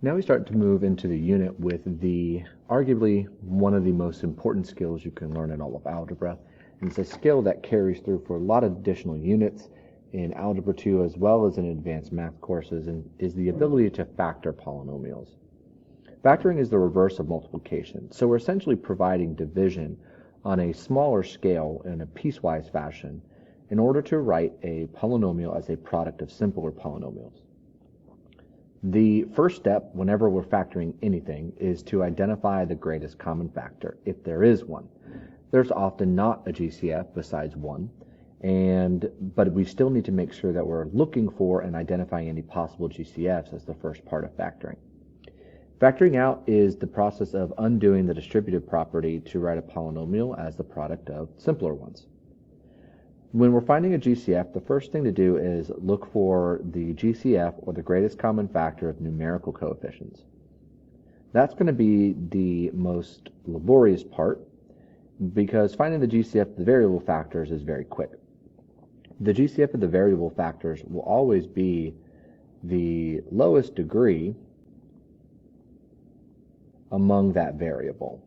Now we start to move into the unit with the arguably one of the most important skills you can learn in all of algebra. And it's a skill that carries through for a lot of additional units in Algebra 2 as well as in advanced math courses, and is the ability to factor polynomials. Factoring is the reverse of multiplication, so we're essentially providing division on a smaller scale in a piecewise fashion in order to write a polynomial as a product of simpler polynomials. The first step whenever we're factoring anything is to identify the greatest common factor, if there is one. There's often not a GCF besides one, but we still need to make sure that we're looking for and identifying any possible GCFs as the first part of factoring. Factoring out is the process of undoing the distributive property to write a polynomial as the product of simpler ones. When we're finding a GCF, the first thing to do is look for the GCF, or the greatest common factor, of numerical coefficients. That's going to be the most laborious part, because finding the GCF of the variable factors is very quick. The GCF of the variable factors will always be the lowest degree among that variable.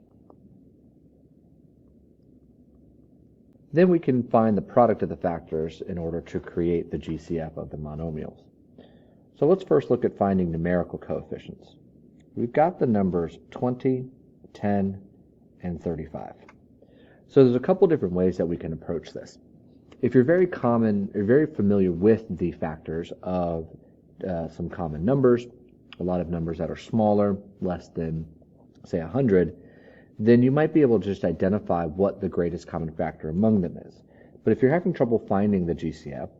Then we can find the product of the factors in order to create the GCF of the monomials. So let's first look at finding numerical coefficients. We've got the numbers 20, 10, and 35. So there's a couple different ways that we can approach this. If you're very familiar with the factors of some common numbers, a lot of numbers that are smaller, less than, say, 100, then you might be able to just identify what the greatest common factor among them is. But if you're having trouble finding the GCF,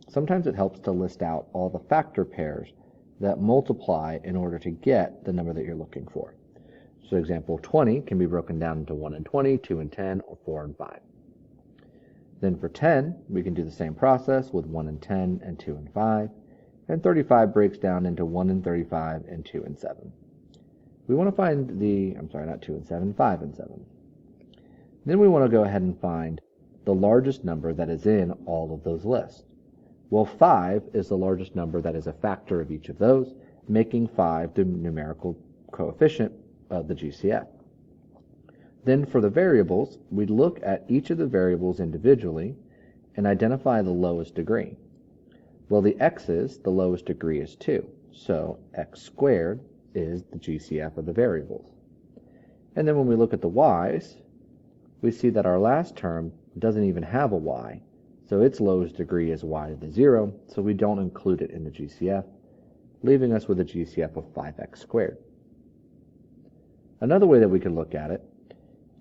sometimes it helps to list out all the factor pairs that multiply in order to get the number that you're looking for. So example 20 can be broken down into 1 and 20, 2 and 10, or 4 and 5. Then for 10, we can do the same process with 1 and 10 and 2 and 5. And 35 breaks down into 1 and 35 and 2 and 7. We want to find not 2 and 7, 5 and 7. Then we want to go ahead and find the largest number that is in all of those lists. Well, 5 is the largest number that is a factor of each of those, making 5 the numerical coefficient of the GCF. Then for the variables, we look at each of the variables individually and identify the lowest degree. Well, the x's, the lowest degree is 2, so x squared is the GCF of the variables. And then when we look at the y's, we see that our last term doesn't even have a y, so its lowest degree is y to the 0, so we don't include it in the GCF, leaving us with a GCF of 5x squared. Another way that we could look at it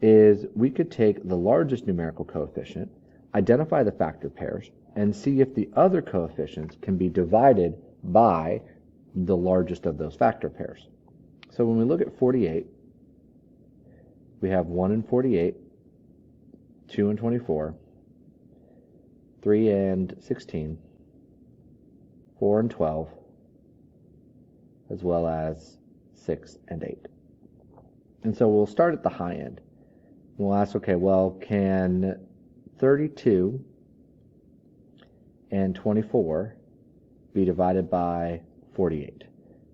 is we could take the largest numerical coefficient, identify the factor pairs, and see if the other coefficients can be divided by the largest of those factor pairs. So when we look at 48, we have 1 and 48, 2 and 24, 3 and 16, 4 and 12, as well as 6 and 8. And so we'll start at the high end. We'll ask, okay, well, can 32 and 24 be divided by 48?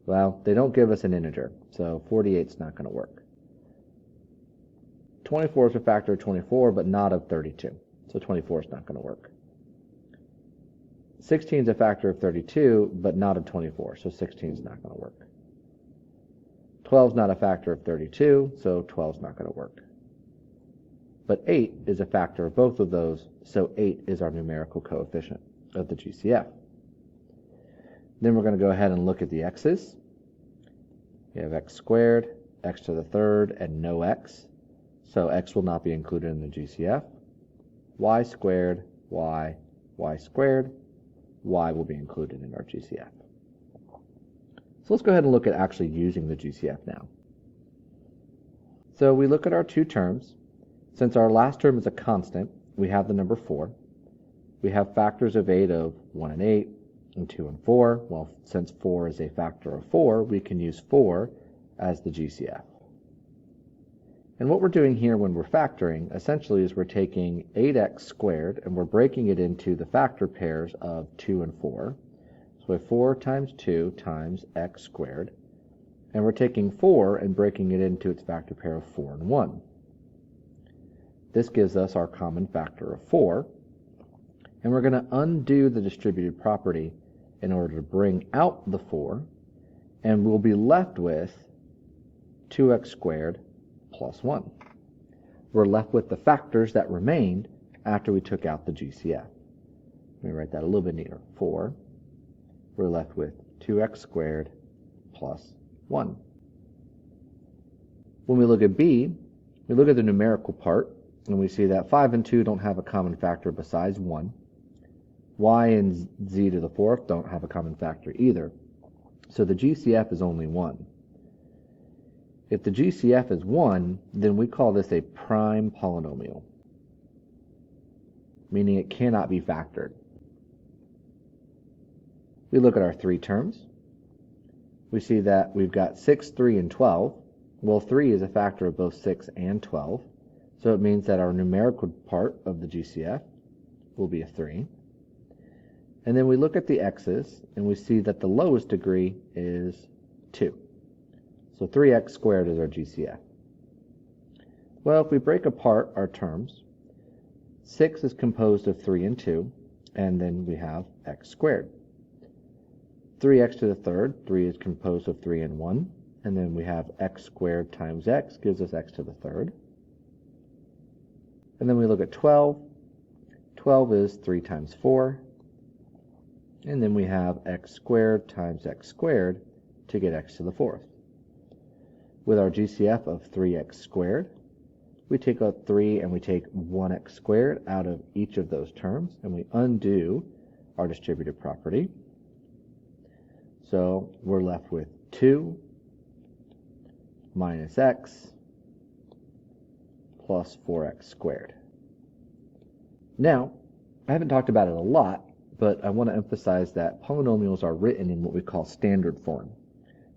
Well, they don't give us an integer, so 48 is not going to work. 24 is a factor of 24, but not of 32, so 24 is not going to work. 16 is a factor of 32, but not of 24, so 16 is not going to work. 12 is not a factor of 32, so 12 is not going to work. But 8 is a factor of both of those, so 8 is our numerical coefficient of the GCF. Then we're going to go ahead and look at the x's. We have x squared, x to the third, and no x. So x will not be included in the GCF. Y squared, y squared, y will be included in our GCF. So let's go ahead and look at actually using the GCF now. So we look at our two terms. Since our last term is a constant, we have the number 4. We have factors of 8 of 1 and 8, and 2 and 4. Well, since 4 is a factor of 4, we can use 4 as the GCF. And what we're doing here when we're factoring, essentially, is we're taking 8x squared, and we're breaking it into the factor pairs of 2 and 4. So we have 4 times 2 times x squared. And we're taking 4 and breaking it into its factor pair of 4 and 1. This gives us our common factor of 4. And we're going to undo the distributed property in order to bring out the 4. And we'll be left with 2x squared plus 1. We're left with the factors that remained after we took out the GCF. Let me write that a little bit neater. 4. We're left with 2x squared plus 1. When we look at B, we look at the numerical part, and we see that 5 and 2 don't have a common factor besides 1. Y and z to the 4th don't have a common factor either. So the GCF is only 1. If the GCF is 1, then we call this a prime polynomial, meaning it cannot be factored. We look at our 3 terms. We see that we've got 6, 3, and 12. Well, 3 is a factor of both 6 and 12, so it means that our numerical part of the GCF will be a 3. And then we look at the x's, and we see that the lowest degree is 2. So 3x squared is our GCF. Well, if we break apart our terms, 6 is composed of 3 and 2, and then we have x squared. 3x to the 3rd, 3 is composed of 3 and 1, and then we have x squared times x gives us x to the 3rd. And then we look at 12. 12 is 3 times 4, and then we have x squared times x squared to get x to the 4th. With our GCF of 3x squared, we take out 3 and we take 1x squared out of each of those terms, and we undo our distributive property. So we're left with 2 minus x plus 4x squared. Now, I haven't talked about it a lot, but I want to emphasize that polynomials are written in what we call standard form,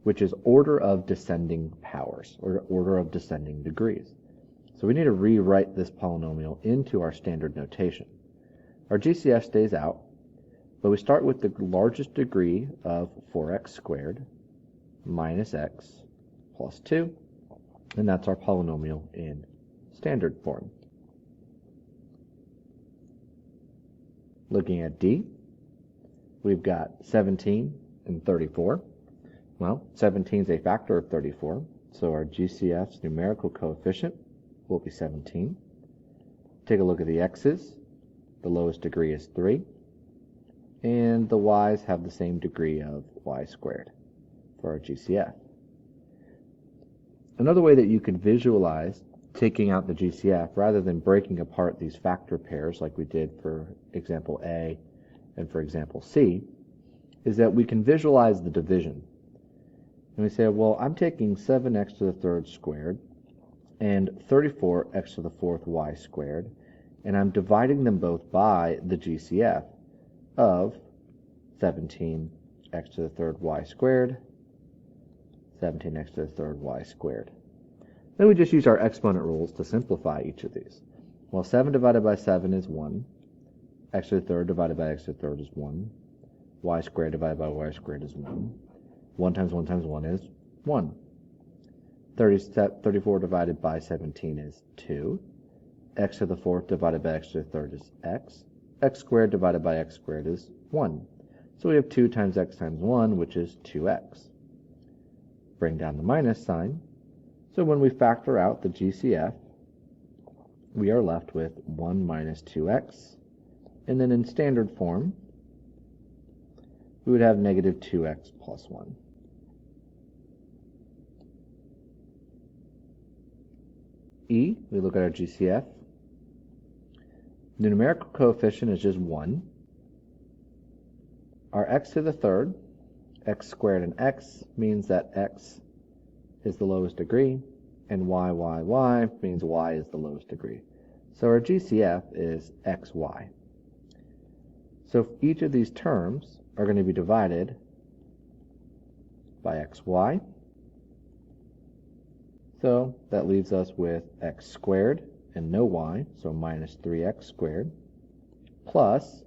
which is order of descending powers, or order of descending degrees. So we need to rewrite this polynomial into our standard notation. Our GCF stays out, but we start with the largest degree of 4x squared minus x plus 2, and that's our polynomial in standard form. Looking at D, we've got 17 and 34. Well, 17 is a factor of 34, so our GCF's numerical coefficient will be 17. Take a look at the x's. The lowest degree is 3, and the y's have the same degree of y squared for our GCF. Another way that you could visualize taking out the GCF, rather than breaking apart these factor pairs like we did for example A and for example C, is that we can visualize the division. And we say, well, I'm taking 7x to the 3rd squared and 34x to the 4th y squared, and I'm dividing them both by the GCF of 17x to the 3rd y squared, 17x to the 3rd y squared. Then we just use our exponent rules to simplify each of these. Well, 7 divided by 7 is 1. X to the 3rd divided by x to the 3rd is 1. Y squared divided by y squared is 1. 1 times 1 times 1 is 1. 34 divided by 17 is 2. X to the 4th divided by x to the 3rd is x. X squared divided by x squared is 1. So we have 2 times x times 1, which is 2x. Bring down the minus sign. So when we factor out the GCF, we are left with 1 minus 2x. And then in standard form, we would have negative 2x plus 1. E, we look at our GCF. The numerical coefficient is just 1. Our x to the 3rd, x squared and x, means that x is the lowest degree, and y means y is the lowest degree. So our GCF is xy. So each of these terms are going to be divided by xy. So that leaves us with x squared and no y, so minus 3x squared, plus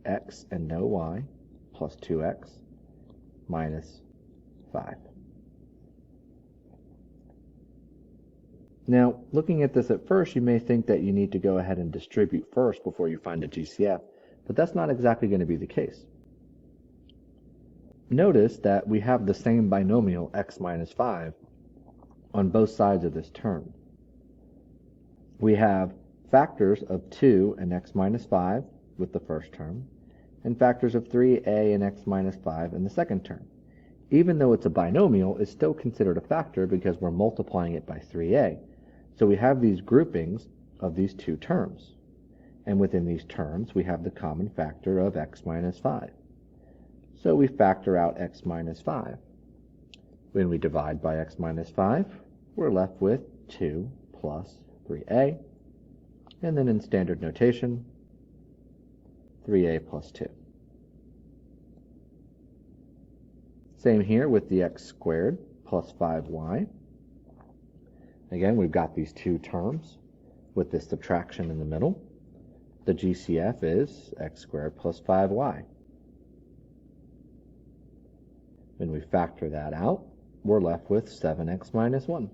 x and no y, plus 2x, minus 5. Now, looking at this at first, you may think that you need to go ahead and distribute first before you find a GCF, but that's not exactly going to be the case. Notice that we have the same binomial x minus 5 on both sides of this term. We have factors of 2 and x minus 5 with the first term, and factors of 3a and x minus 5 in the second term. Even though it's a binomial, it's still considered a factor because we're multiplying it by 3a. So we have these groupings of these two terms. And within these terms, we have the common factor of x minus 5. So we factor out x minus 5. When we divide by x minus 5, we're left with 2 plus 3a. And then in standard notation, 3a plus 2. Same here with the x squared plus 5y. Again, we've got these two terms with this subtraction in the middle. The GCF is x squared plus 5y. When we factor that out, we're left with 7x minus 1.